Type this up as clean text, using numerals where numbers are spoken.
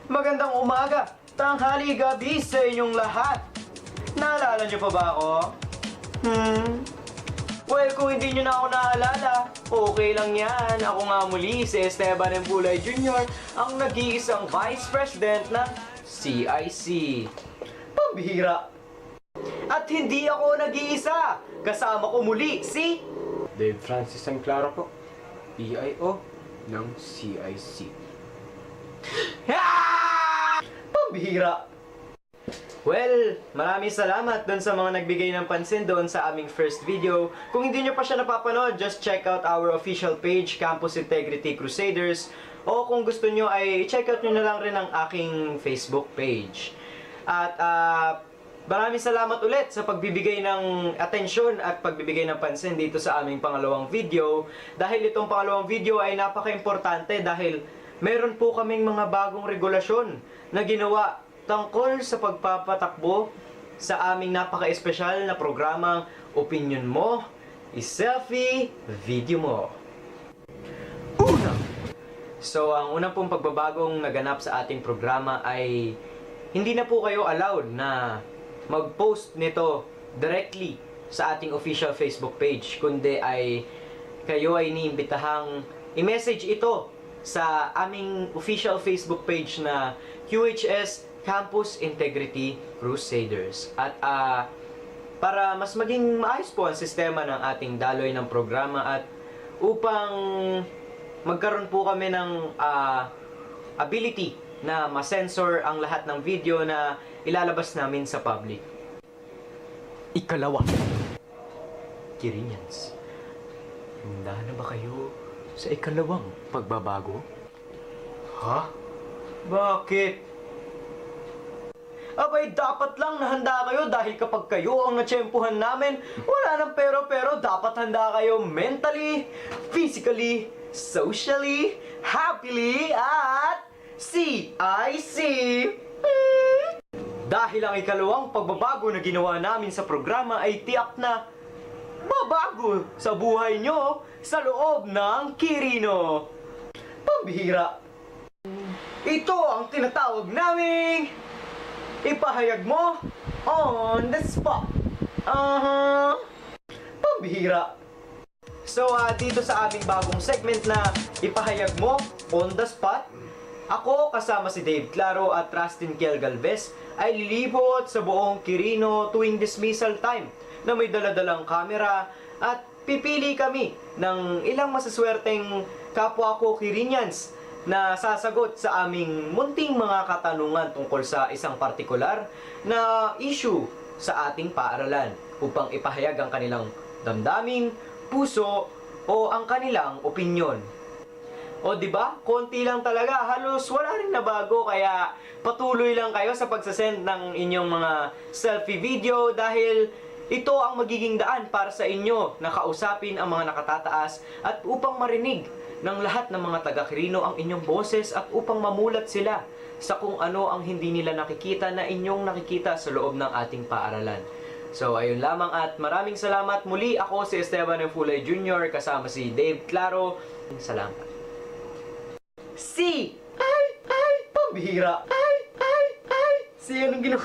Magandang umaga, tanghali, gabi sa inyong lahat. Naalala niyo pa ba ako? Well, kung hindi niyo na ako naalala, okay lang yan. Ako nga muli, si Esteban M. Bulay Jr., ang nag-iisang Vice President ng CIC. Pambihira. At hindi ako nag-iisa. Kasama ko muli si Dave Francis M. Clara po, PIO ng CIC. Pambihira. Well, maraming salamat dun sa mga nagbigay ng pansin doon sa aming first video. Kung hindi nyo pa siya napapanood, just check out our official page, Campus Integrity Crusaders. O kung gusto nyo ay check out nyo na lang rin ang aking Facebook page. At maraming salamat ulit sa pagbibigay ng atensyon at pagbibigay ng pansin dito sa aming pangalawang video. Dahil itong pangalawang video ay napaka-importante dahil meron po kaming mga bagong regulasyon na ginawa tungkol sa pagpapatakbo sa aming napaka-espesyal na programang Opinion Mo, I-Selfie Video Mo. Una! So, ang unang pong pagbabagong naganap sa ating programa ay hindi na po kayo allowed na mag-post nito directly sa ating official Facebook page, kundi ay kayo ay iniimbitahang i-message ito sa aming official Facebook page na QHS Campus Integrity Crusaders. At para mas maging maayos po ang sistema ng ating daloy ng programa at upang magkaroon po kami ng ability na ma-censor ang lahat ng video na ilalabas namin sa public. Ikalawa, Kirinians, handa na ba kayo sa ikalawang pagbabago? Ha? Bakit? Abay, dapat lang nahanda kayo dahil kapag kayo ang natsyempuhan namin, wala nang pero dapat handa kayo mentally, physically, socially, happily, at CIC. Dahil ang ikalawang pagbabago na ginawa namin sa programa ay tiyak na babago sa buhay nyo sa loob ng Kirino. Pambihira. Ito ang tinatawag naming ipahayag mo on the spot. Pambihira. So, dito sa aming bagong segment na ipahayag mo on the spot, ako kasama si Dave Claro at Rustin Kiel Galvez ay lilibot sa buong Quirino tuwing dismissal time na may daladalang kamera at pipili kami ng ilang masaswerteng kapwa ko Quirinians na sasagot sa aming munting mga katanungan tungkol sa isang partikular na issue sa ating paaralan upang ipahayag ang kanilang damdamin, puso o ang kanilang opinyon. O di ba? Konti lang talaga, halos wala rin na bago, kaya patuloy lang kayo sa pagsasend ng inyong mga selfie video dahil ito ang magiging daan para sa inyo na kausapin ang mga nakatataas at upang marinig ng lahat ng mga taga-Quirino ang inyong boses at upang mamulat sila sa kung ano ang hindi nila nakikita na inyong nakikita sa loob ng ating paaralan. So, ayun lamang at maraming salamat. Muli ako si Esteban M. Bulay Jr. kasama si Dave Claro. Salamat. Si! Pambihira! Si anong ginawa?